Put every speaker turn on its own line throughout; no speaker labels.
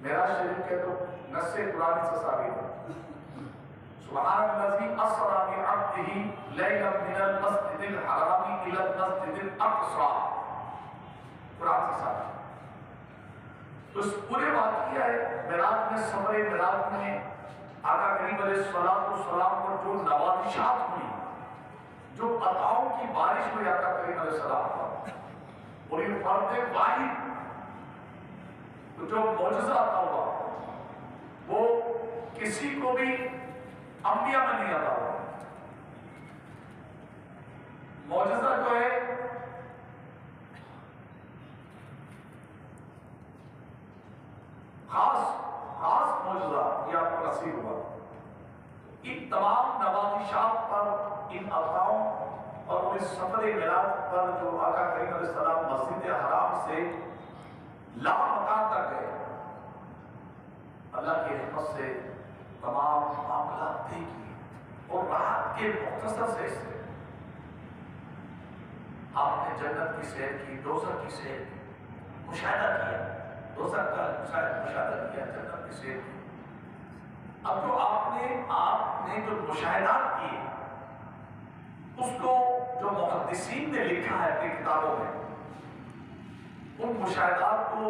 معراج شریف کے تو نص قرآن سے ثابت ہے، سبحان الذی اسری بعبدہ لیلا من المسجد الحرام الی المسجد الاقصی، قرآن سے ثابت ہے۔ تو اس پورے واقعہ ہے معراج میں، سفر معراج میں آقا کریم علیہ السلام پر جو نوازشات ہوئی، جو عطاؤں کی بارش ہوئی آقا کریم علیہ السلام پر، اور یہ فرد واحد جو معجزہ عطا ہوا وہ کسی کو بھی انبیاء میں نہیں عطا ہوا۔ معجزہ جو ہے خاص معجزہ یہ آپ کو نصیب ہوا۔ ان تمام نوازشات پر، ان عطاؤں اور اس سفر معراج پر جو آقا کریم علیہ السلام مسجد حرام سے لامکان تک گئے، اللہ کی رحمت سے تمام معاملات طے کیے، اور راحت کے مختصر سے آپ نے جنت کی سیر کی، دوزخ کی سیر کی، مشاہدہ کیا، دوزخ کا مشاہدہ کیا، جنت کی سیر کی۔ اب جو آپ نے جو مشاہدات کیے، اس کو جو محدثین نے لکھا ہے اپنی کتابوں میں، ان مشاہدات کو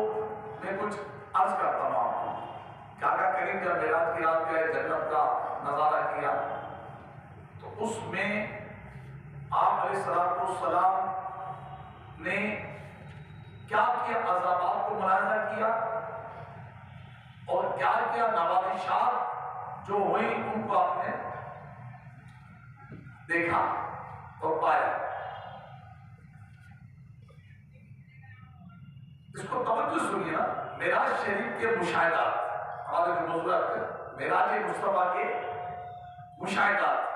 میں کچھ عرض کرتا ہوں آپ کو کہ آقا کریم جب معراج کی رات گئے، جنت کا نظارہ کیا، تو اس میں آپ علیہ السلام نے کیا کیا، عذابات کو ملاحظہ کیا، اور کیا کیا نوازشات جو ہوئی ان کو آپ نے دیکھا اور پایا۔ اس کو توجہ سنیے نا، معراج شریف کے مشاہدات، ہمارے جو موضوعات ہیں معراج مصطفیٰ کے مشاہدات۔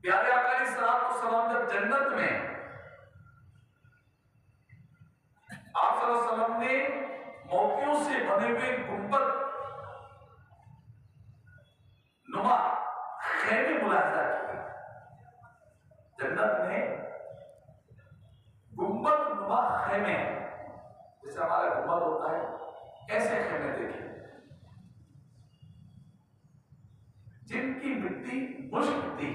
پیارے آقا علیہ السلام جب جنت میں، آپ صلی اللہ علیہ وسلم نے موتیوں سے بنے ہوئے گنبد نما خیمے ملاحظہ کیے۔ جنت میں گنبد نما خیمے، جیسے ہمارا گنبد ہوتا ہے، ایسے خیمے دیکھیں جن کی مٹی مشک تھی،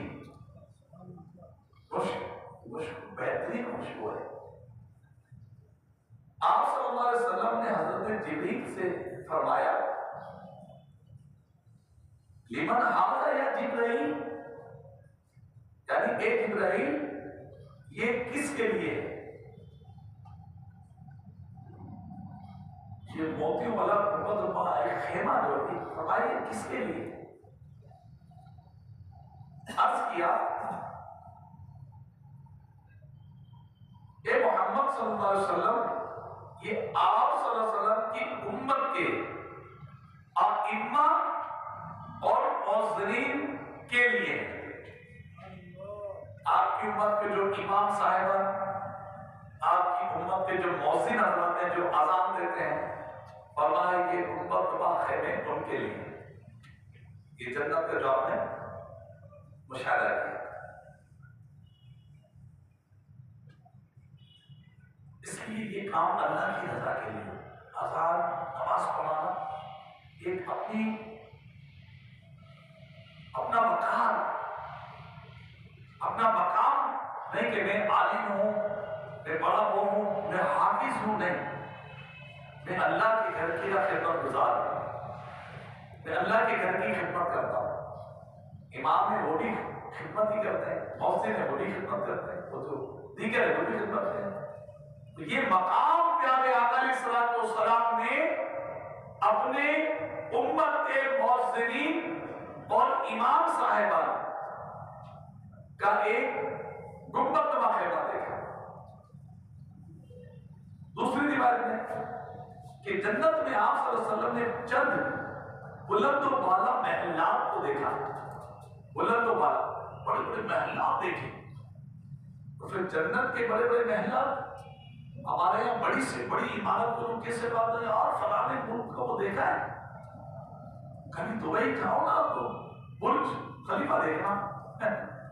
مشک بہترین خوشبو ہے۔ آپ صلی اللہ علیہ وسلم نے حضرت جبریل سے فرمایا، لمن ھذا یا جبرائیل، یعنی اے جبرائیل یہ کس کے لیے ہے؟ یہ موتیوں والا گنبد نما ایک خیمہ جو ہے، فرمایا یہ کس کے لیے؟ عرض کیا، اے محمد صلی اللہ علیہ وسلم یہ آپ صلی اللہ علیہ وسلم کی امت کے ائمہ اور مؤذنین کے لیے، آپ کی امت کے جو امام صاحبان، آپ کی امت کے جو مؤذن حضرات ہیں جو اذان دیتے ہیں، فرمایا کہ گنبد نما خیمے ان کے لیے، یہ جنت کا جو آپ نے مشاہدہ کیا۔ اس لیے یہ کام اللہ کی رضا کے لیے، اذان، نماز پڑھانا ایک اپنا وقار، اپنا مقام نہیں کہ میں عالم ہوں، میں بڑا ہوں، میں حافظ ہوں، نہیں، میں اللہ کے گھر کی خدمت گزار ہوں، میں اللہ کے گھر کی خدمت کرتا ہوں۔ امام ہے وہ بھی خدمت ہی کرتے ہیں، مؤذن ہے وہ بھی خدمت کرتے ہیں، وہ جو دیگر ہے وہ بھی خدمت کرتے ہیں۔ تو یہ مقام پیارے آقا علیہ السلام نے اپنے امت کے مؤذنین اور امام صاحبان کا ایک گنبد نما خیمہ دیکھا۔ دوسری روایت میں کہ جنت میں آپ صلی اللہ علیہ وسلم نے چند بلند و بالا محلات کو دیکھا، بلند و بالا بڑے بڑے محلات دیکھے۔ تو پھر جنت کے بڑے بڑے محلات، ہمارے یہاں بڑی سے بڑی عمارت کو کیسے بات ہے، اور فلاں ملک کو وہ دیکھا ہے، کبھی دبئی کھاؤ نا تو برج خلیفہ دیکھنا،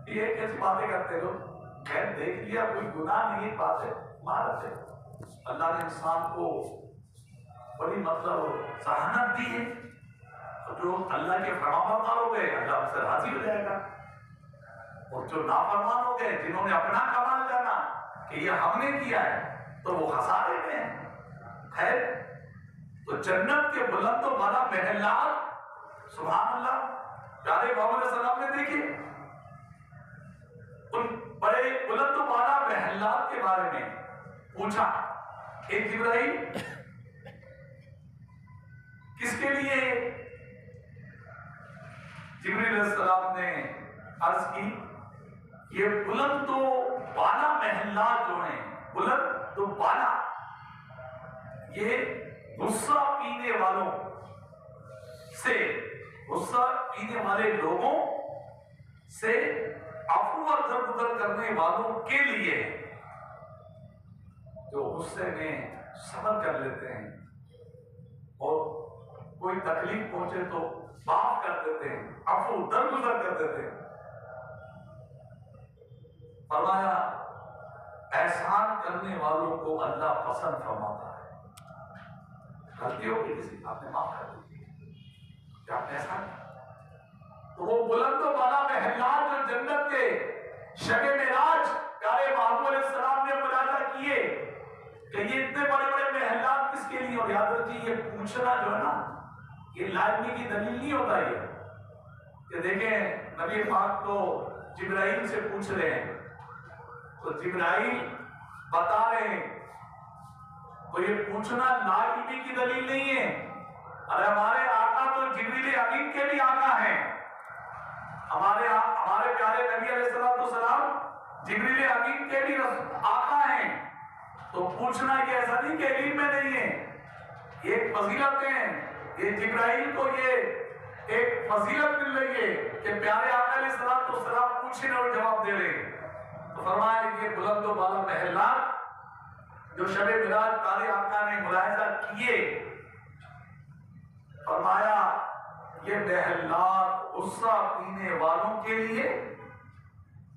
یہ کیسی باتیں کرتے لوگ، خیر دیکھ لیا کوئی گناہ نہیں بات ہے، عبادت ہے. اللہ نے انسان کو بڑی مطلب ذہانت دی ہے. جو اللہ کے فرمانبردار ہو گئے اللہ ان سے راضی ہو جائے گا، اور جو نافرمان ہو گئے جنہوں نے اپنا کمال جانا کہ یہ ہم نے کیا ہے تو وہ خسارے میں ہیں. خیر، تو جنت کے بلند و بالا محلات، سبحان اللہ، پیارے محمد صلی اللہ علیہ وسلم نے دیکھے ان بڑے بلند و بالا محلات کے بارے میں پوچھا. ایک جبرائیل کس کے لیے؟ جبرائیل علیہ السلام نے عرض کی یہ بلند و بالا محلات جو ہیں، بلند و بالا، یہ غصہ پینے والوں سے، غصہ پینے والے لوگوں سے عفو اور درگزر کرنے والوں کے لیے، جو غصے میں صبر کر لیتے ہیں اور کوئی تکلیف پہنچے تو معاف کر دیتے ہیں، عفو درگزر کر دیتے ہیں. فرمایا احسان کرنے والوں کو اللہ پسند فرماتا ہے. غلطی ہو گئی کسی، آپ نے معاف کر دی کہ آپ نے احسان کیا. تو وہ بلند و بالا محلات جو جنت کے شب معراج پیارے محمود علیہ السلام نے ملاحظہ کیے کہ یہ اتنے بڑے بڑے محلات کس کے لیے. اور یاد رکھیے یہ پوچھنا جو ہے نا، یہ لازمی کی دلیل نہیں ہوتا. یہ کہ دیکھیں نبی پاک تو جبرائیل سے پوچھ رہے ہیں تو جبرائیل بتا رہے ہیں، تو یہ پوچھنا لاعلمی کی دلیل نہیں ہے. ارے ہمارے آقا تو جبریل امین کے بھی آقا ہیں، ہمارے پیارے نبی علیہ السلام جبریل امین کے بھی آقا ہیں. تو پوچھنا یہ ایسا نہیں کہ علم میں نہیں ہے، یہ ایک فضیلت ہے. یہ جبرائیل کو یہ ایک فضیلت مل رہی ہے کہ پیارے آقا علیہ السلام پوچھنے اور جواب دے رہے ہیں. تو فرمایا یہ بلند و بالا محلات جو شب معراج پیارے آقا نے ملاحظہ کیے، فرمایا یہ محلات غصہ پینے والوں کے لیے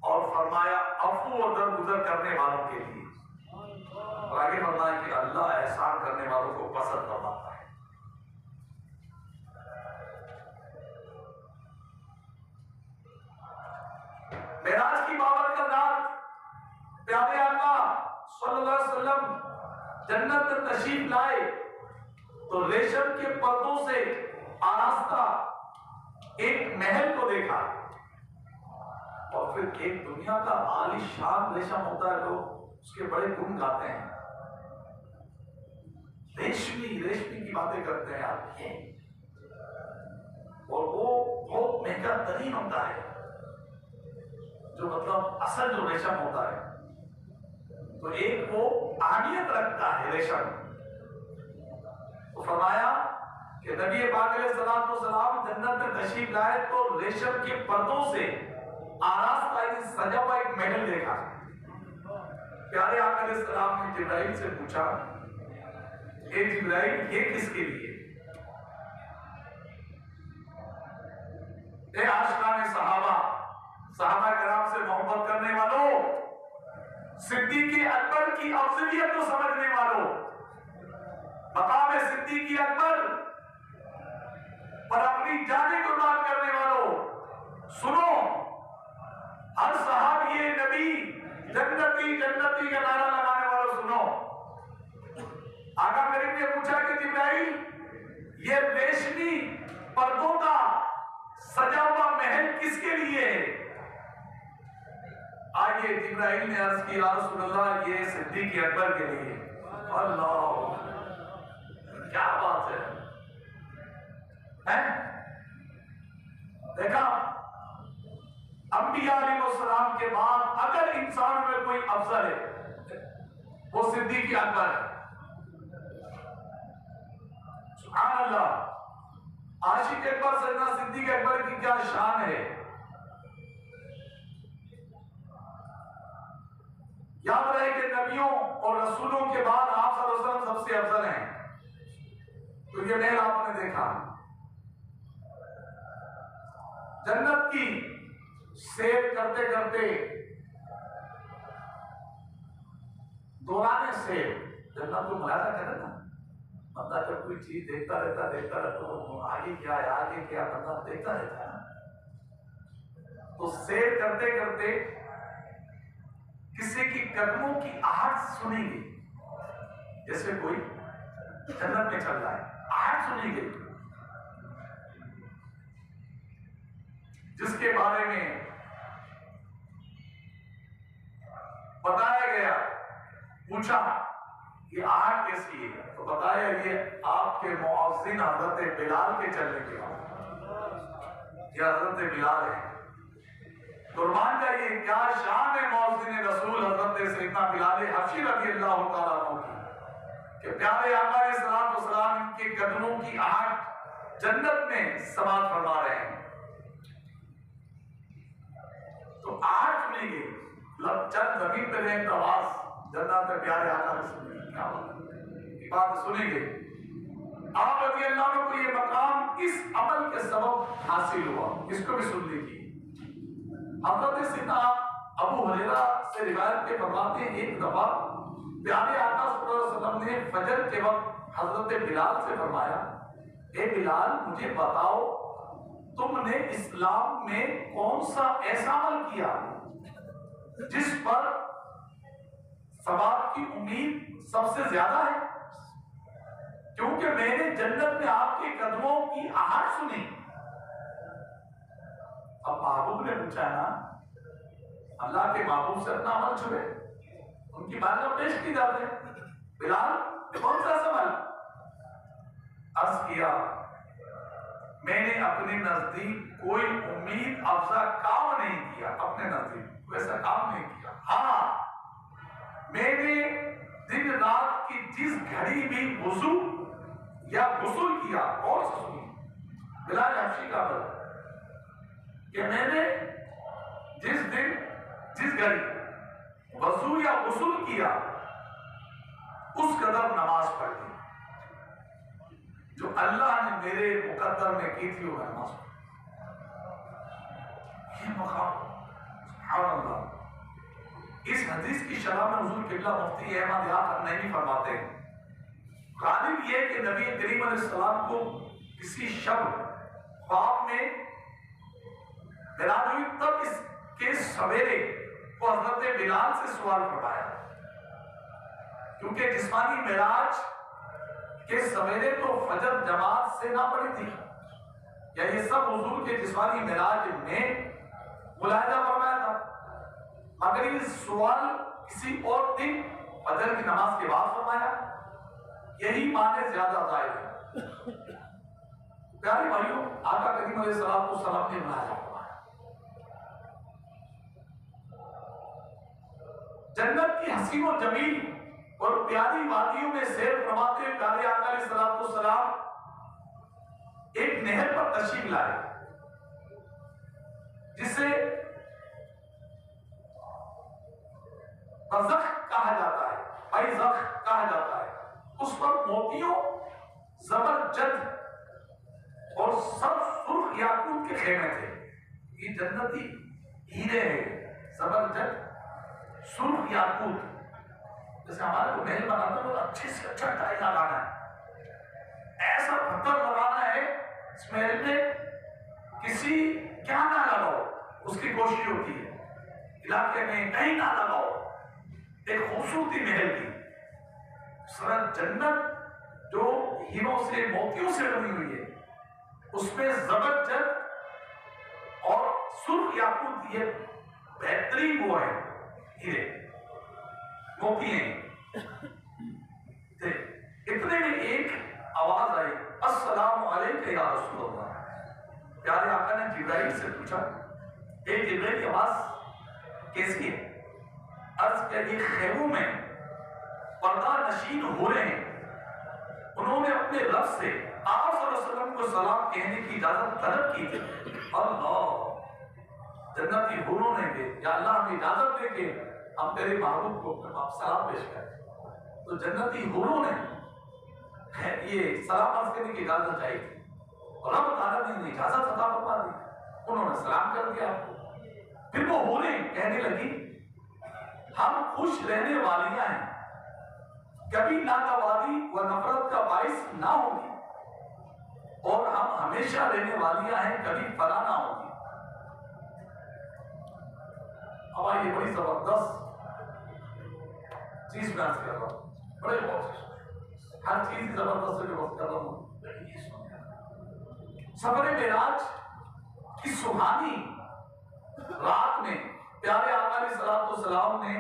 اور فرمایا عفو و درگزر کرنے والوں کے لیے. اور آگے فرمایا کہ اللہ احسان کرنے والوں کو پسند فرماتا ہے. معراج کی بابرکت رات پیارے آقا صلی اللہ علیہ وسلم جنت میں تشریف لائے تو ریشم کے پردوں سے آراستہ ایک محل کو دیکھا، اور پھر ایک دنیا کا عالی شان ریشم ہوتا ہے، لوگ اس کے بڑے گن گاتے ہیں، ریشمی کی باتیں کرتے ہیں آپ یہ، اور وہ بہت مہنگا ترین ہوتا ہے، جو مطلب اصل جو ریشم ہوتا ہے. تو ایک وہ اہمیت رکھتا ہے ریشم. تو فرمایا کہ نبی پاک علیہ السلام جنت میں تشریف لائے تو ریشم کے پردوں سے آراستہ سجا ہوا ایک محل دیکھا. پیارے آقا علیہ السلام نے جبرائیل سے پوچھا اے جبرائیل یہ کس کے لیے؟ اے عاشقان صحابہ کرام سے محبت کرنے والوں، صدیق اکبر کی افضلیت کو سمجھنے والوں، مقام صدیق اکبر پر اپنی جانیں قربان کرنے والوں، سنو، ہر صحابی نبی جنتی کا نعرہ لگانے والوں سنو. آقا کریم نے پوچھا کہ جبرائیل یہ ریشمی پردوں کا سجا ہوا محل کس کے لیے ہے؟ آئیے جبرائیل نے عرض کی یا رسول اللہ یہ صدیق اکبر کے لیے. اللہ، کیا بات ہے. دیکھا انبیاء علیہ السلام کے بعد اگر انسان میں کوئی افضل ہے وہ صدیق اکبر ہے. سبحان اللہ. عاشق اکبر سیدنا صدیق اکبر کی کیا شان ہے. یاد رہے کہ نبیوں اور رسولوں کے بعد آپ صلی اللہ علیہ وسلم سب سے افضل ہیں. تو یہ محل آپ نے دیکھا، جنت کی سیر کرتے کرتے دوران سے جنت کو ملاحظہ کرے نا، بندہ جب کوئی چیز دیکھتا رہتا تو آگے کیا ہے آگے کیا بندہ دیکھتا رہتا ہے نا، تو سیر کرتے کرتے کسی کی قدموں کی آہٹ سنی گئی، جیسے کوئی جنت میں چل رہا ہے، آہٹ سنی گئی، جس کے بارے میں بتایا گیا، پوچھا یہ آہٹ کیسی ہے، تو بتایا یہ آپ کے مؤذن حضرت بلال کے چلنے کے بعد، یہ حضرت بلال ہے۔ قربان جائیے کیا شان ہے مؤذن رسول حضرت سیدنا بلال حبشی رضی اللہ تعالیٰ عنہ کی، کہ پیارے آقا علیہ الصلوۃ والسلام ان کے قدموں کی آہٹ جنت میں سماعت فرما رہے ہیں۔ تو آہٹ سنی گئی، لب چند زمین پہ ایک آواز جنت میں پیارے آقا نے سنی، کیا بات سنی گئی۔ آپ رضی اللہ عنہ کو یہ مقام اس عمل کے سبب حاصل ہوا، اس کو بھی سن لیجیے۔ حضرت سیدنا ابو ہریرہ سے روایت کے فرماتے ہیں ایک دفعہ پیارے آقا صلی اللہ علیہ وسلم نے فجر کے وقت حضرت بلال سے فرمایا، اے بلال مجھے بتاؤ تم نے اسلام میں کون سا ایسا عمل کیا جس پر ثواب کی امید سب سے زیادہ ہے، کیونکہ میں نے جنت میں آپ کے قدموں کی آہٹ سنی۔ اب محبوب نے پوچھا نا، اللہ کے محبوب سے اپنا عمل چھپے، ان کی بات میں پیش کی جاتے ہیں، بلال کون سا عمل؟ عرض کیا میں نے اپنے نزدیک کوئی امید افزا کام نہیں کیا، اپنے نزدیک ویسا کام نہیں کیا، ہاں میں نے دن رات کی جس گھڑی بھی وضو یا غسل کیا، اور سنی بلال حبشی کا بل کہ میں نے جس دن جس گھڑی وضو یا غسل کیا اس قدر نماز پڑھی جو اللہ نے میرے مقدر میں کی تھی، وہ نماز پڑھی۔ یہ مقام سبحان اللہ، اس حدیث کی شرح میں حضور قبلہ مفتی احمد یاقوت نعیمی فرماتے ہیں، غالب یہ کہ نبی کریم علیہ السلام کو کسی شب خواب میں معراج ہوئی، تب اس کے سویرے وہ حضرت بلال سے سوال فرمایا، کیونکہ جسمانی معراج کے سویرے تو فجر جماعت سے نہ پڑی تھی، یا یہ سب حضور کے جسمانی معراج میں ملاحظہ فرمایا تھا، مگر یہ سوال کسی اور دن فجر کی نماز کے بعد فرمایا، یہی معنی زیادہ ظاہر ہے۔ پیارے بھائیوں، آقا کریم علیہ السلام نے ملاحظہ فرمایا، جنت کی حسین و جمیل اور پیاری وادیوں میں سیر فرماتے ہوئے پیارے آقا علیہ السلام ایک نہر پر تشریف لائے جسے بزخ کہا جاتا ہے، بیزخ کہا جاتا ہے، اس پر موتیوں، زبرجد اور سرخ یاقوت کے خیمے تھے۔ یہ جنتی ہیرے ہیں، زبرجد سرخ یاقوت، جیسے ہمارے کو محل بناتا ہے اچھے سے اچھا ٹائل لگانا ہے، ایسا پتھر لگانا ہے اس محل میں کسی کیا نہ لگاؤ، اس کی کوشش ہوتی ہے علاقے میں کہیں نہ لگاؤ، ایک خوبصورتی محل کی سرد جنت جو ہیروں سے موتیوں سے بنی ہوئی ہے، اس میں زبرجد اور سرخ یاقوت یہ بہترین وہ ہے ہیرے موتی ہیں۔ اتنے میں ایک آواز آئی، السلام علیکم یا رسول اللہ۔ پیارے آقا نے جبرائیل سے پوچھا، اے جبرائیل کی آواز کیسی ہے؟ عرض کیا یہ خیموں میں پردہ نشین ہو رہے ہیں، انہوں نے اپنے رب سے آپ صلی اللہ علیہ وسلم کو سلام کہنے کی اجازت طلب کی تھی۔ اللہ، جنتی حوروں نے کہ یا اللہ ہمیں اجازت دے کہ ہم تیرے محبوب کو آپ سلام پیش کریں، تو جنتی حوروں نے یہ سلام عرض کرنے کی اجازت چاہی تھی، اور رب تعالیٰ نے اجازت عطا فرما دی، انہوں نے سلام کر دیا آپ کو۔ پھر وہ حوریں کہنے لگی، ہم خوش رہنے والیاں ہیں کبھی ناگواری و نفرت کا باعث نہ ہوگی اور ہم ہمیشہ رہنے والیاں ہیں، کبھی فنا نہ ہوگی۔ اب یہ بڑی زبردست چیز میں عرض کر رہا ہوں، بڑے بہت ہر چیز زبردست جو وقت کر رہا ہوں۔ سفر معراج کی سبحانی رات میں پیارے آقا علیہ الصلوۃ والسلام نے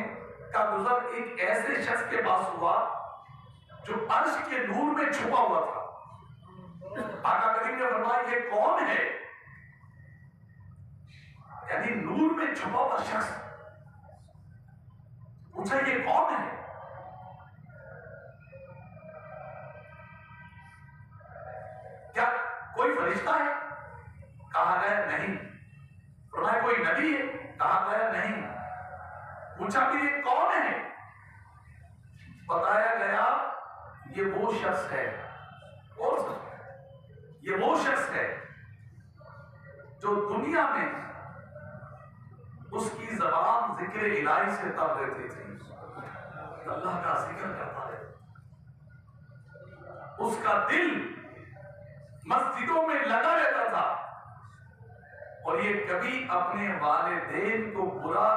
کا گزر ایک ایسے شخص کے پاس ہوا جو عرش کے نور میں چھپا ہوا تھا۔ آقا کریم نے فرمایا یہ کون ہے؟ یعنی نور میں چھپا ہوا شخص، پوچھا یہ کون ہے؟ کیا کوئی فرشتہ ہے؟ کہا گیا نہیں۔ فرمایا کوئی نبی ہے؟ کہا گیا نہیں۔ پوچھا کہ یہ کون ہے؟ بتایا گیا یہ وہ شخص ہے، اور یہ وہ شخص ہے جو دنیا میں اس کی زبان ذکر الہی سے تر رہتی تھی، اللہ کا ذکر کرتا رہتا، اس کا دل مسجدوں میں لگا رہتا تھا، اور یہ کبھی اپنے والدین کو برا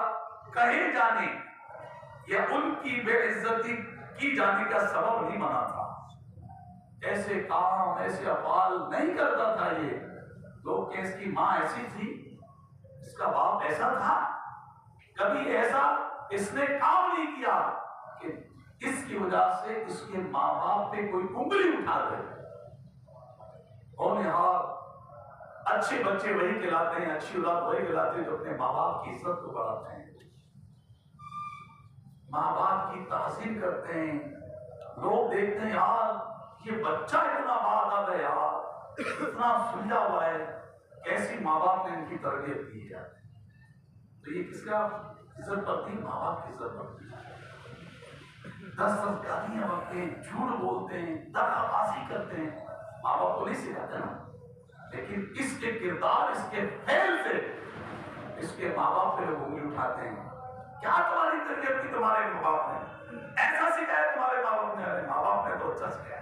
کہے جانے یا ان کی بے عزتی کی جانے کا سبب نہیں بنا تھا۔ ایسے کام ایسے افعال نہیں کرتا تھا یہ لوگ کہ اس کی ماں ایسی تھی، اس کا باپ ایسا تھا، کبھی ایسا اس نے کام نہیں کیا کہ اس کی وجہ سے اس کے ماں باپ پہ کوئی انگلی اٹھا دے۔ اور اچھے بچے وہی کہلاتے ہیں، اچھی اولاد وہی کہلاتے ہیں جو اپنے ماں باپ کی عزت کو بڑھاتے ہیں، ماں باپ کی تعظیم کرتے ہیں۔ لوگ دیکھتے ہیں یار یہ بچہ اتنا باادب ہے، یار اتنا سلجھا ہوا ہے، کیسی ماں باپ نے ان کی تربیت کی ہے۔ تو یہ کس کا عزت پڑتی؟ ماں باپ کی عزت پڑتی ہے۔ 10 گالیاں بکتے ہیں، جھوٹ بولتے ہیں، دغا بازی کرتے ہیں، ماں باپ کو نہیں سکھاتے نا، لیکن اس کے کردار، اس کے فعل سے اس کے ماں باپ پہ لوگ انگلی اٹھاتے ہیں۔ کیا تمہاری تربیت کی تمہارے ماں باپ نے؟ ایسا سکھایا تمہارے ماں باپ نے؟ ارے ماں باپ نے تو اچھا سکھایا،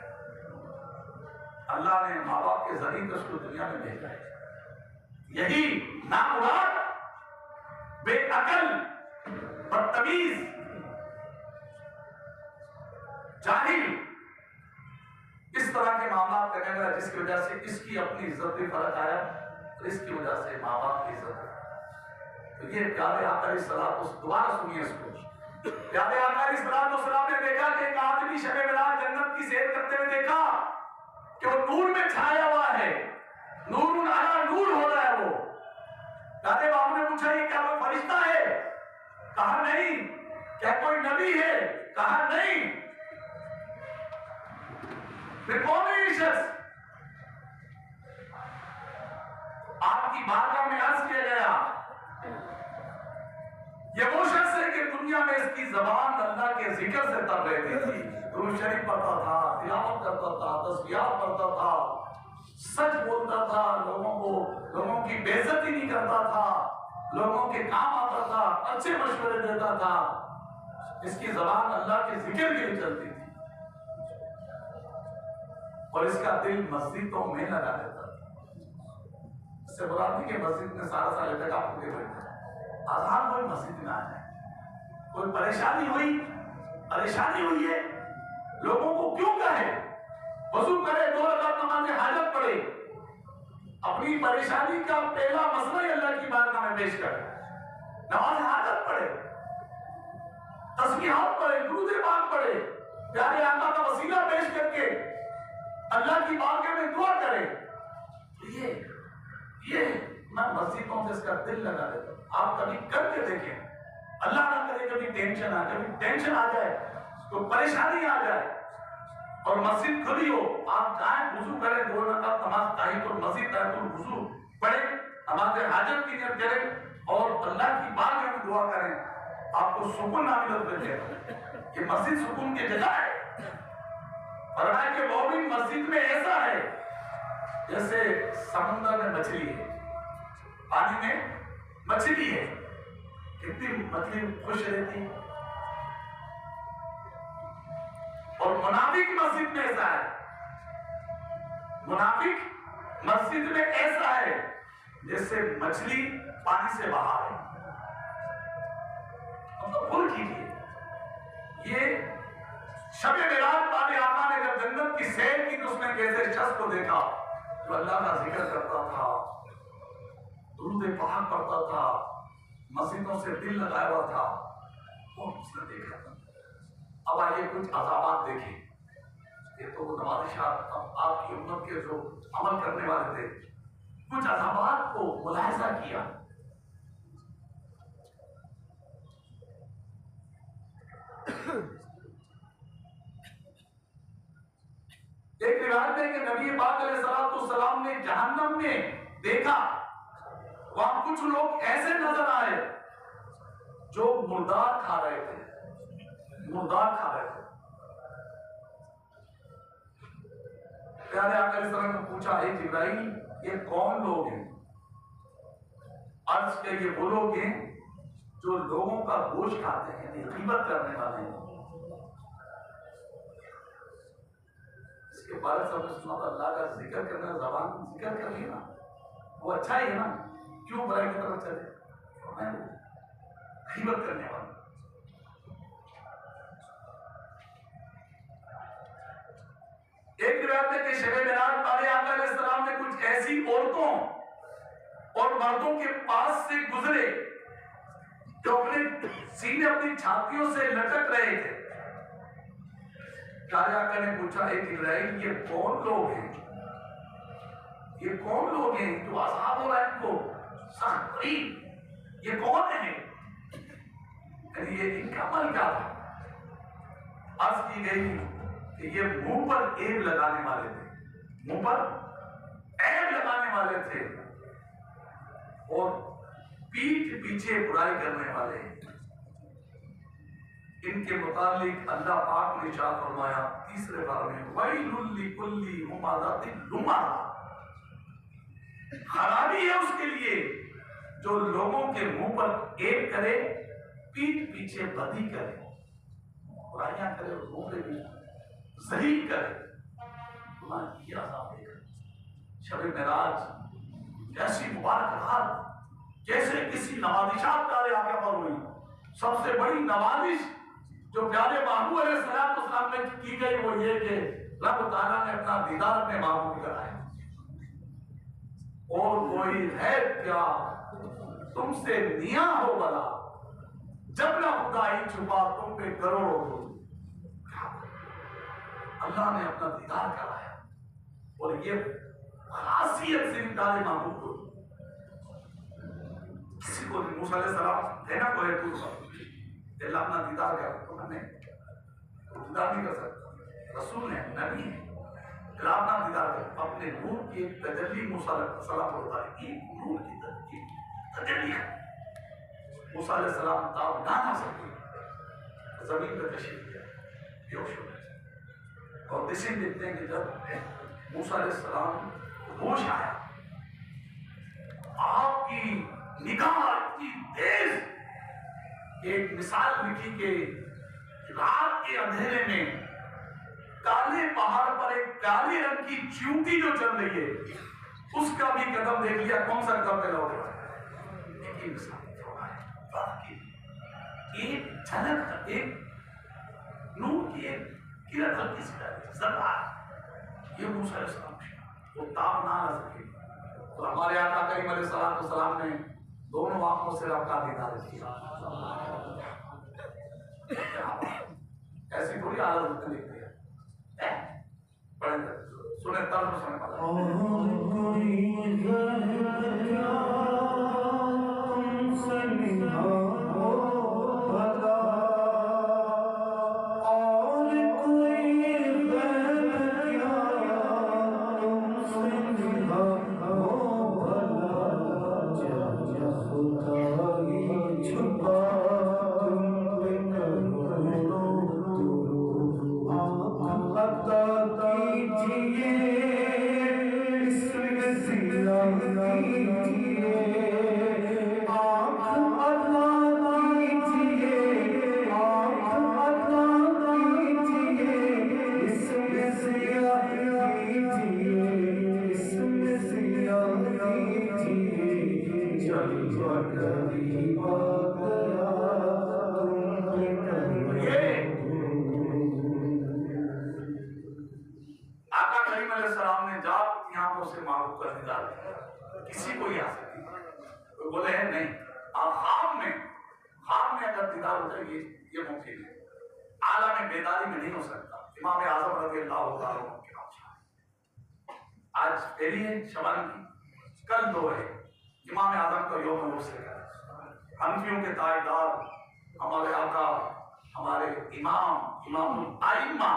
اللہ نے ماں باپ کے ذریعے تو اس کو دنیا میں بھیجا ہے۔ یہی نامراد، بے عقل، بدتمیز، جاہل اس طرح کے معاملات کرنے لگا جس کی وجہ سے اس کی اپنی عزت بھی فرق آیا اور اس کی وجہ سے ماں باپ کی عزت۔ تو یہ پیارے آقا علیہ السلام، دوبارہ سنیے اس کو، پیارے آقا علیہ السلام نے دیکھا کہ ایک آدمی شب معراج جنت کی سیر کرتے ہوئے دیکھا کہ وہ نور میں چھایا ہوا ہے، نور علی نور ہو رہا ہے۔ وہ پیارے باپ نے پوچھا یہ کیا کوئی فرشتہ ہے؟ کہا نہیں۔ کیا کوئی نبی ہے؟ کہا نہیں۔ پھر کون ہے یہ شخص؟ آپ کی بارگاہ میں عرض کیا گیا یہ وہ شخص ہے کہ دنیا میں اس کی زبان اللہ کے ذکر سے تر رہتی تھی، درود شریف پڑھتا تھا، تلاوت کرتا تھا، تسبیحات پڑھتا تھا، سچ بولتا تھا، لوگوں کی بے عزتی نہیں کرتا تھا، لوگوں کے کام آتا تھا، اچھے مشورے دیتا تھا، اس کی زبان اللہ کے ذکر کے لیے چلتی تھی، اور اس کا دل مسجدوں میں لگا رہتا تھا۔ اس سے مراد نہیں کہ مسجد میں سارا سال اعتکاف ہو کے بیٹھے، آزان کوئی مسجد میں آ جائے، کوئی پریشانی ہوئی ہے، لوگوں کو کیوں کہے وضو کرے، 2 رکعت نماز حاجت پڑھے، اپنی پریشانی کا پہلا مسئلہ ہی اللہ کی بارگاہ میں پیش کرے، نماز حاجت پڑھے، تسبیحات پڑھے، درود پاک پڑھے، پیارے آقا کا وسیلہ پیش کر کے اللہ کی بارگاہ میں دعا کرے۔ یہ میں مسجدوں سے اس کا دل لگا دیتا ہوں۔ آپ کبھی کر کے دیکھیں، اللہ نہ کرے کبھی ٹینشن آ جائے، تو پریشانی آ جائے اور مسجد کھلی ہو، آپ جائیں، وضو کریں، 2 رکعت نماز تحیۃ المسجد تحیۃ الوضو پڑھیں، نماز حاجت کی نیت کریں اور اللہ کی بارگاہ میں دعا کریں، آپ کو سکون نامل ملے گا۔ یہ مسجد سکون کی جگہ ہے۔ فرمایا کہ مومن مسجد میں ایسا ہے جیسے سمندر میں مچھلی ہے، پانی میں مچھلی ہے، کتنی مچھلی خوش رہتی ہے، منافق مسجد میں ایسا ہے، منافق مسجد میں ایسا ہے جیسے مچھلی پانی سے باہر ہے۔ غور کیجیے، یہ شب معراج پانے آقا نے جب جنت کی سیر کی تو اس نے کیسے شخص کو دیکھا جو اللہ کا ذکر کرتا تھا، درود پاک پڑھتا تھا، مسجدوں سے دل لگایا ہوا تھا، اور اس نے دیکھا تھا۔ اب آئیے کچھ عذابات دیکھیں۔ یہ تو وہ نوازشات آپ کی امت کے جو عمل کرنے والے تھے، کچھ عذابات کو ملاحظہ کیا۔ ایک روایت ہے کہ نبی پاک علیہ السلام نے جہنم میں دیکھا، وہاں کچھ لوگ ایسے نظر آئے جو مردار کھا رہے تھے، مردار کھا رہے تھے۔ پیارے آقا علیہ السلام نے پوچھا، اے جبرائیل یہ کون لوگ ہیں؟ عرض کہ یہ وہ لوگ ہیں جو لوگوں کا گوشت کھاتے ہیں، یعنی غیبت کرنے والے ہیں۔ اس کے بارے سے ہم نے سنا تھا اللہ کا ذکر کرنا، زبان ذکر کر لی نا، وہ اچھا ہی ہے نا، کیوں برائی کی طرف چلے؟ غیبت کرنے والے۔ ایک روایت ہے کہ شب معراج پانے آقا علیہ السلام نے کچھ ایسی عورتوں اور مردوں کے پاس سے گزرے جو اپنے سینے اپنی چھاتیوں سے لٹک رہے تھے۔ پیارے آقا نے پوچھا، اے جبرائیل یہ کون لوگ ہیں؟ یہ کون لوگ ہیں جو عذاب ہو رہا ہے ان کو سخت قریب؟ یہ کون ہیں؟ یعنی یہ ان کا عمل کیا تھا؟ عرض کی گئی کہ یہ منہ پر عیب لگانے والے تھے، منہ پر عیب لگانے والے تھے اور پیٹھ پیچھے برائی کرنے والے۔ ان کے متعلق اللہ پاک نے ارشاد فرمایا تیسرے بار میں، وَيْلٌ لِكُلِّ هُمَزَةٍ لُمَزَةٍ، خرابی ہے اس کے لیے جو لوگوں کے منہ پر عیب کرے، پیٹھ پیچھے بدی کرے، برائیاں کرے اور منہ پہ بھی ذلیل کرے۔ اللہ کی عذاب دے کر شب معراج کیسی مبارک رات، جیسے کسی نوازشات پیارے آقا پر ہوئی۔ سب سے بڑی نوازش جو پیارے محبوب علیہ السلام میں کی گئی وہ یہ کہ رب تعالیٰ نے اپنا دیدار اپنے محبوب کرایا۔ اور کوئی ہے کیا تم سے نیا ہو بلا، جب نہ خدائی چھپا تم پہ کروڑوں ہو۔ اللہ نے اپنا دیدار کرایا اور یہ خاصیت سے پیارے محبوب کو کسی کو موسیٰ علیہ السلام دینا کو ہے تو اللہ اپنا دیدار کر تو ہمیں دیدار نہیں کر سکتا، رسول ہے، نبی ہے، اللہ اپنا دیدار کر اپنے نور کی ایک تجلی موسیٰ علیہ السلام کو ہوتا ہے، ایک نور کی تجلی ہے۔ موسیٰ علیہ السلام تاب نہ آ سکتے، زمین پہ تشریف کیا، بیہوش ہو گئے۔ اور اسی دیکھتے ہیں کہ جب موسیٰ علیہ السلام ہوش آیا، آپ کی نگاہ اتنی تیز، ایک مثال لکھی کہ رات کے اندھیرے میں کالے پہاڑ پر ایک کالے رنگ کی چیونٹی جو چل رہی ہے، اس کا بھی قدم دیکھ لیا، کون سا قدم پہ لوٹ رہا ہے؟ ایک ہی مثال ایک جھلک، ایک نور کی ایک کرن ہلکی سی ذرہ، یہ موسیٰ علیہ السلام وہ تاب نہ آ سکے۔ تو ہمارے آقا کریم علیہ السلام نے دونوں آنکھوں سے رب کا دیدار کیا۔ ایسی تھوڑی حالت میں لکھتے ہیں، پڑھیں گے سنیں ترجمہ سنیں پڑھیں۔ اور کوئی غیر کیا تم سے نگاہ ہو بھلا، اور کوئی غیر کیا تم سے نگاہ ہو بھلا، جا خدائی چھپا تم پہ کروڑوں درود، عطا کیجئے اس میں سیاہ کیجئے عالم بیداری میں نہیں ہو سکتا۔ امام اعظم رضی اللہ تعالیٰ عنہ کے نام آج پہلی ہے شبان کی، کل دو ہے۔ امام اعظم کا یوم عرس ہے، حنفیوں کے تاجدار ہمارے آقا، ہمارے امام الائمہ،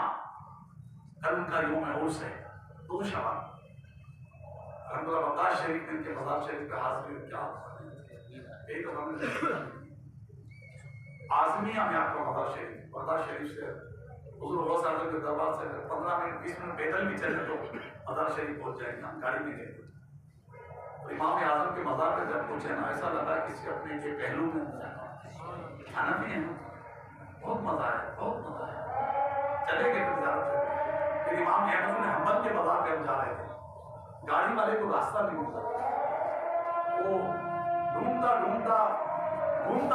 کل ان کا یوم عرس ہے، 2 شبان۔ الحمدللہ بغداد شریف میں ان کے مزار شریف پہ حاضری کیا یہی تو ہم نے آزمی ہمیں آپ کا مزار شریف، بغداد شریف سے حضور غوث اعظم کے دربار سے 15 منٹ 20 منٹ پیدل بھی چلے تو مزار شریف پہنچ جائیں گے، ہم گاڑی میں گئے۔ امام اعظم کے مزار پہ جب پہنچے نا، ایسا لگا کسی اپنے کے پہلو میں کھانا بھی ہے نا، بہت مزہ ہے، بہت مزہ ہے۔ چلے گئے پھر زیادہ سے پھر امام احمد بن حنبل کے مزار پہ ہم جا رہے تھے، گاڑی والے کو راستہ نہیں ملتا، وہ ڈھونڈتا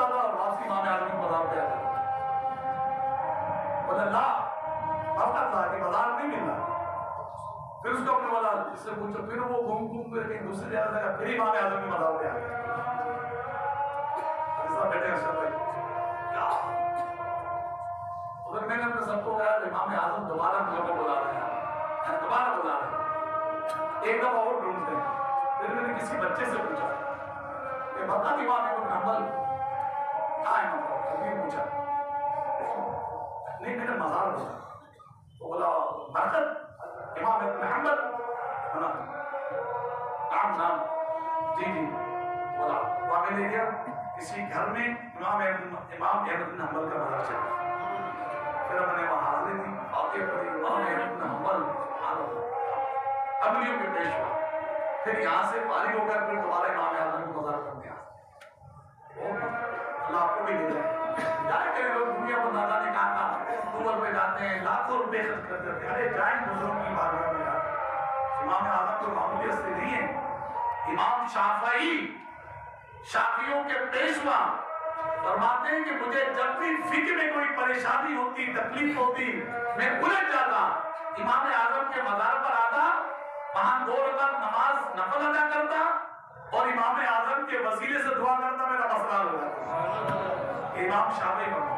تھا اور واپسی امام اعظم کے مزار پہ آتا تھا۔ بولے اللہ بہت تھا کہ مزار نہیں مل رہا، پھر اس کو اپنے والا اس سے پوچھو، پھر وہ گھوم کر کہیں دوسری جگہ سے پھر امام اعظم کے مزار پہ آ گیا۔ ایسا بیٹھے کیا ادھر میں نے اپنے سب کو کہا امام اعظم دوبارہ مجھے کو بلا رہے ہیں، دوبارہ بلا رہے ہیں، ایک دفعہ اور ڈھونڈتے ہیں۔ پھر میں نے کسی بچے سے پوچھا کہ بتا امام احمد حنبل کہاں ہے، مطلب پوچھا نہیں، میں نے مزار بولا تو بولا برکت امام ابن حنبل نام جی بولا، وہاں میں لے گیا کسی گھر میں امام احمد بن حنبل کا مزار چلا، پھر ہم نے وہاں حاضری دی، آگے پڑھی امام احمد بن حنبل عملیوں کے پیش ہوا، پھر یہاں سے فارغ ہو کر پھر دوبارہ امام اعظم کو مزار کرنے آتے۔ اللہ آپ کو بھی دے دیں، جائے کریں لوگ دنیا کو نہ جانے کہاں دور پہ جاتے ہیں، لاکھوں روپے خرچ کر دیتے ہیں، ارے جائیں بزرگوں کی بارگاہ میں جاتے ہیں۔ امام اعظم تو معمولی ہستی نہیں ہے، امام شافعیوں کے پیشوا فرماتے ہیں کہ مجھے جب بھی فکر میں کوئی پریشانی ہوتی، تکلیف ہوتی، میں الجھ جاتا، امام اعظم کے مزار پر آتا، وہاں 2 رکعت نماز نفل ادا کرتا اور امام اعظم کے وسیلے سے دعا کرتا، میرا مسئلہ ہو جاتا۔ امام شافعی بنو،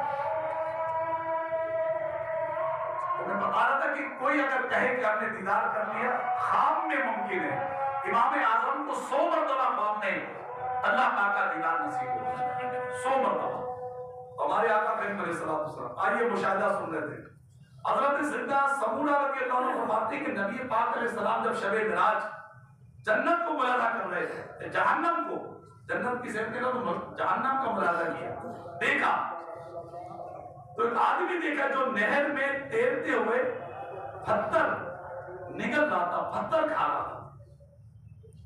تو میں بتا رہا تھا کہ کوئی اگر کہے کہ ہم نے دیدار کر لیا، خواب میں ممکن ہے، امام اعظم کو 100 مرتبہ خواب میں اللہ پاک کا دیدار نصیب ہو، 100 مرتبہ۔ ہمارے آقا کریم علیہ السلام، آئیے مشاہدہ سن رہے تھے، حضرت سیدنا سمورہ رضی اللہ عنہ فرماتے ہیں کہ نبی پاک علیہ السلام جب شب معراج جنت کو ملاحظہ کر رہے تھے، جہنم کو، جنت کی سیر کے لوگ جہنم کا ملاحظہ کیا، دیکھا تو ایک آدمی دیکھا جو نہر میں تیرتے ہوئے پتھر نگل رہا تھا، پتھر کھا رہا تھا۔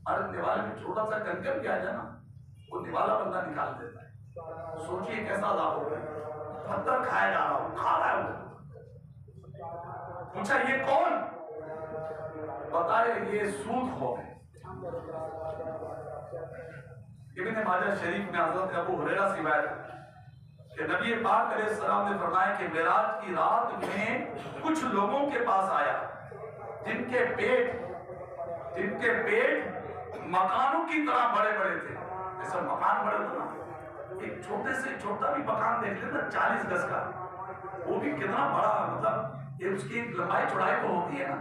اور نوالے میں چھوٹا سا کنکر بھی آ جائے نا، وہ نوالا بندہ نکال دیتا ہے۔ سوچئے کیسا عذاب ہو گیا، پتھر کھایا جا رہا ہوں، کھا رہا ہے وہ۔ پوچھا یہ کون؟ بتائے یہ سود خور ہے۔ ابن ماجہ شریف میں حضرت ابو ہریرہ سے روایت ہے کہ نبی پاک علیہ السلام نے فرمایا کہ معراج کی رات میں کچھ لوگوں کے پاس آیا جن کے پیٹ مکانوں کی طرح بڑے بڑے تھے۔ ایسا مکان بڑے تھے نا، ایک چھوٹے سے چھوٹا بھی مکان دیکھ لینا 40 گز کا، وہ بھی کتنا بڑا، مطلب یہ اس کی لمبائی چوڑائی تو ہوتی ہے نا۔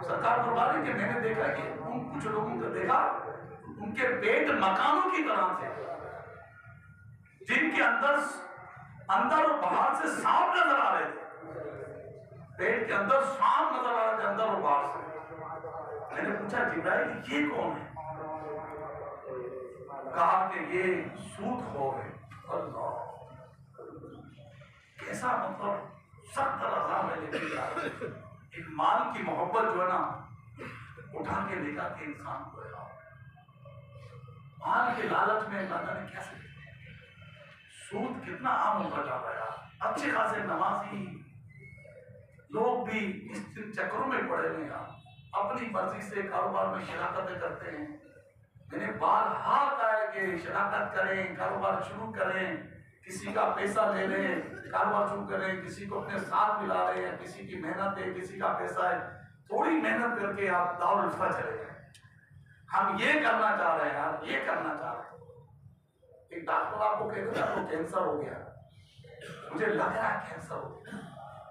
سرکار فرما رہے کہ میں نے دیکھا کہ ان کچھ لوگوں کو دیکھا ان کے پیٹ مکانوں کی طرح تھے، جن کے اندر اور باہر سے سانپ نظر آ رہے تھے، پیٹ کے اندر سانپ نظر آ رہے تھے اندر اور باہر سے۔ میں نے پوچھا جبرائیل یہ کون ہے؟ کہا کہ یہ سود خور ہے۔ اللہ کیسا مطلب سخت عذاب ہے، لیکن ایک مال کی محبت جو ہے نا اٹھا کے لے جاتے انسان کو، مال کے لالچ میں اللہ نے کیسے سود کتنا عام ہوتا جا رہا ہے۔ اچھے خاصے نمازی لوگ بھی اس چکروں میں پڑے ہوئے ہیں، اپنی مرضی سے کاروبار میں شراکتیں کرتے ہیں۔ میں نے بارہا کہا ہے کہ شراکت کریں، کاروبار شروع کریں، کسی کا پیسہ لے لیں، کاروبار شروع کریں، کسی کو اپنے ساتھ ملا رہے ہیں، کسی کی محنت ہے، کسی کا پیسہ ہے، تھوڑی محنت کر کے آپ دارالفتا چلے جائیں۔ ہم یہ کرنا چاہ رہے ہیں، آپ یہ کرنا چاہ رہے ہیں۔ ایک ڈاکٹر آپ کو کہتے ہیں آپ کو کینسر ہو گیا، مجھے لگ رہا ہے کینسر ہو گیا،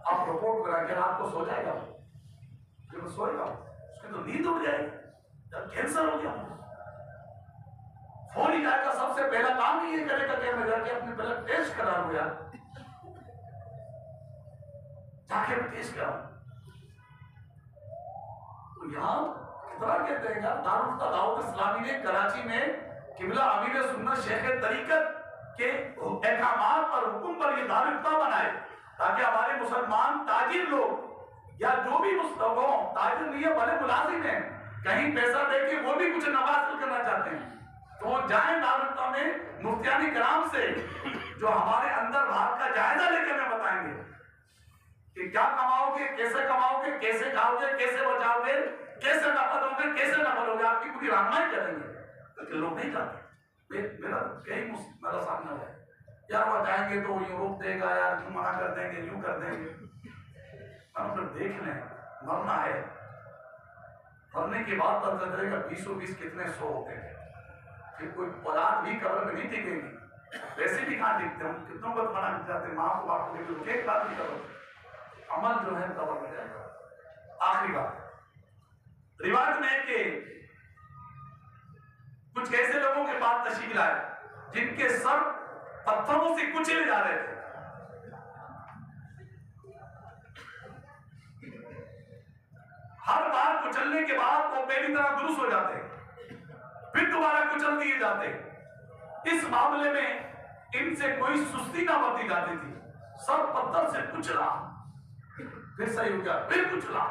آپ رپورٹ کرا کے رات کو سو جائے گا، جب سوئے گا اس کی تو نیند اڑ جائے گی، جب کینسر ہو گیا فوری جائے گا، سب سے پہلا کام ہی یہ کرے گا کہ میں جا کے اپنے پہلے ٹیسٹ کرا لوں یار، جا کے ٹیسٹ کراؤں۔ تو یہاں کتنا کہتے ہیں یار، دارالفتہ دعوت اسلامی نے کراچی میں قبلہ امیر سنت شیخ طریقت کے احکامات پر حکم پر یہ دارالفتہ بنائے تاکہ ہمارے مسلمان تاجر لوگ یا جو بھی مستقبل تاجر نہیں ہے بھلے ملازم ہیں، کہیں پیسہ دے کے وہ بھی کچھ نفع حاصل کرنا چاہتے ہیں تو وہ جائیں دارالفتہ میں مفتیان کرام سے جو ہمارے اندر باہر کا جائزہ لے کے ہمیں بتائیں گے کہ کیا کماؤ گے، کیسے کماؤ گے، کیسے کھاؤ گے، کیسے بچاؤ گے، کیسے نفع دو گے، کیسے نفع دو گے، آپ کی پوری رہنمائی کریں گے۔ لیکن لوگ نہیں جاتے، میرا کئی میرا سامنا ہے یار، وہ جائیں گے تو یوروپ دے گا یار، کیوں منع کر دیں گے، یوں کر دیں گے۔ پھر دیکھ لیں، مرنا ہے، مرنے کے بعد پتہ چلے گا 20 کتنے 100 ہوتے ہیں، پھر کوئی اولاد بھی قبر میں نہیں ٹکے گی، ویسے بھی کہاں ٹکتے ہم کتنوں کو منع کر جاتے ہیں، ماں کو باپ کو بھی ایک بات نہیں کرو، عمل جو ہے قبر میں جائے گا۔ آخری بات، روایت میں ہے کہ کچھ ایسے لوگوں کے پاس تشریف لائے جن کے سر پتھروں سے کچلے جا رہے تھے، ہر بار کچلنے کے بعد وہ پہلی طرح درست ہو جاتے پھر دوبارہ کچل دیے جاتے۔ اس معاملے میں ان سے کوئی سستی نہ برتی جاتی تھی، سر پتھر سے کچلا پھر صحیح ہو گیا، پھر کچلا،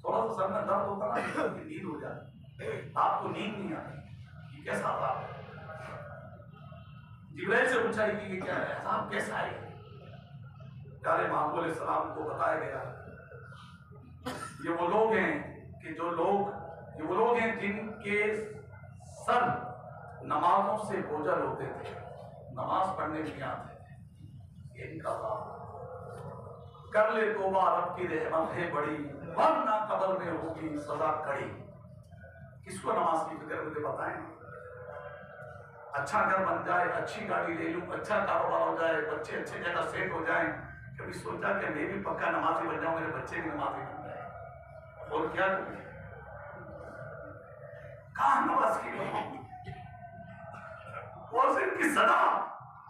تھوڑا سا سر میں درد ہوتا نا، نیند ہو جاتی، آپ کو نیند نہیں آتی، یہ کیسا تھا؟ جبرائیل سے پوچھا کہ یہ کیا ہے، صاحب کیسا ہے؟ پیارے محبوب علیہ السلام کو بتایا گیا یہ وہ لوگ ہیں کہ یہ وہ لوگ ہیں جن کے سر نمازوں سے بوجھل ہوتے تھے، نماز پڑھنے نہیں آتے تھے، ان کا بات کر لے توبہ، رب کی رحمت ہے بڑی، ورنہ قبر میں ہوگی سزا کڑی۔ کس کو نماز کی فکر مجھے بتائیں؟ اچھا گھر بن جائے، اچھی گاڑی لے لوں، اچھا کاروبار ہو جائے، بچے اچھے جگہ سیٹ ہو جائیں، کبھی سوچا کہ میں بھی پکا نمازی بن جاؤں، میرے بچے بھی نمازی بن جائیں، اور کیا کریں؟ کہاں نماز کی بات؟ موذن کی صدا،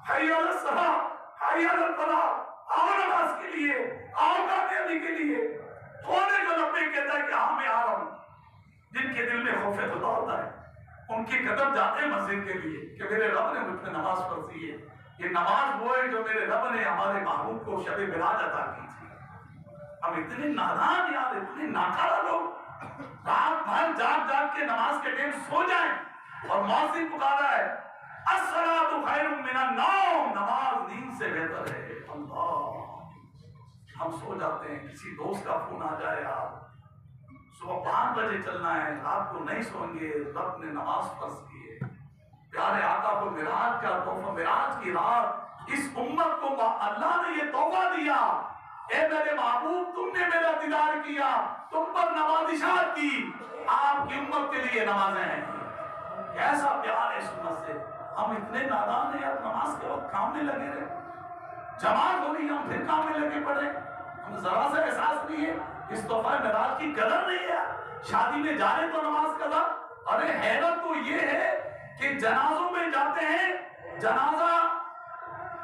حی علی الصلاۃ، حی علی الفلاح، آؤ نماز کے لیے، آؤ کامیابی کے لیے، تھوڑے جو لبے کہتا ہے کہ ہاں میں آ رہا ہوں، جن کے دل میں خوف خدا ہوتا ہے ان کے قدم جاتے ہیں مسجد کے لیے کہ میرے رب نے مجھ پہ نماز فرضی ہے، یہ نماز وہ ہے جو میرے رب نے ہمارے محبوب کو شب معراج عطا کی تھی۔ ہم اتنے نادان یار، اتنے ناکارہ لوگ، رات بھر جاگ جاگ کے نماز کے ٹائم سو جائیں اور مؤذن پکارا ہے الصلاۃ خیر من النوم، نماز نیند سے بہتر ہے، اللہ، ہم سو جاتے ہیں، کسی دوست کا فون آ جائے آپ صبح 5 بجے چلنا ہے، رات کو نہیں سوئیں گے، رب نے نماز فرض کی ہے، پیارے آقا کو معراج کا تحفہ، معراج کی رات اس امت کو اللہ نے یہ تحفہ دیا، اے میرے محبوب تم نے میرا دیدار کیا، تم پر نوازشات کی، آپ کی امت کے لیے نمازیں ہیں، کیسا پیار ہے اس امت سے۔ ہم اتنے نادان ہیں یار، نماز کے وقت کام میں لگے رہے، جماعت ہو رہی ہم پھر کام میں لگے پڑے، ہم ذرا سے احساس نہیں ہے اس تحفہ معراج کی قدر نہیں ہے۔ شادی میں جا رہے تو نماز قضا، ارے حیرت تو یہ ہے کہ جنازوں میں جاتے ہیں، جنازہ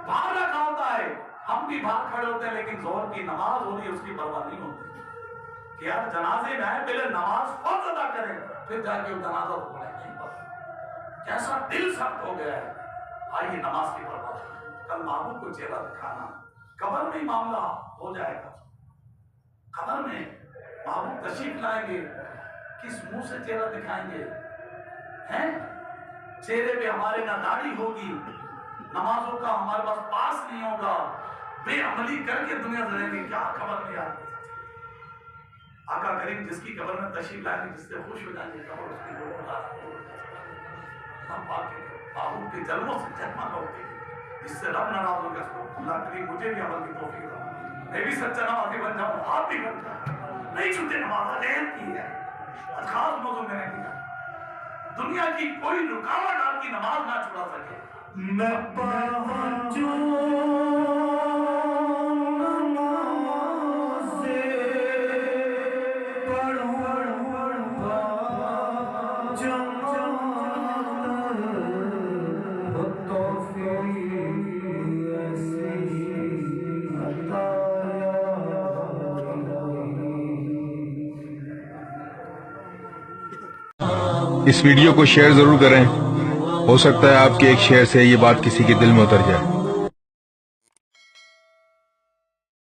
باہر رکھا ہوتا ہے، ہم بھی باہر کھڑے ہوتے ہیں، لیکن ظہر کی نماز ہو رہی ہے اس کی پرواہ نہیں ہوتی کہ یار جنازے میں آئے، پہلے نماز فرض ادا کریں پھر جا کے وہ جنازہ پڑھیں، نہیں پڑھیں، کیسا دل سخت ہو گیا ہے۔ آئیے نماز کی پرواہ، کل محبوب کو چہرہ دکھانا، قبر میں ہی معاملہ ہو جائے گا، قبر میں محبوب تشریف لائیں گے، کس منہ سے چہرہ دکھائیں گے ہیں؟ چہرے پہ ہمارے نہ داڑھی ہوگی، نمازوں کا ہمارے پاس نہیں ہوگا، بے عملی کر کے دنیا سے رہیں گے، کیا قبر میں یاد آقا کریم جس کی قبر میں تشریف لائیں گے، جس سے خوش ہو جائیں گے، قبر اس کی محبوب کے جلووں سے جگمگا ہوتی ہے، جس سے رب ناراض ہو گیا، اس کو اللہ کریم مجھے بھی عمل کی توفیق دے، میں بھی سچا نمازی بن جاؤں، آپ بھی بن جاؤں، نہیں چھوٹے نماز غیر کی ہے، خاص موضوع میں نے کیا، دنیا کی کوئی رکاوٹ آپ کی نماز نہ چھڑا سکے۔ میں پہنچوں
اس ویڈیو کو شیئر ضرور کریں، ہو سکتا ہے آپ کے ایک شیئر سے یہ بات کسی کے دل میں اتر جائے۔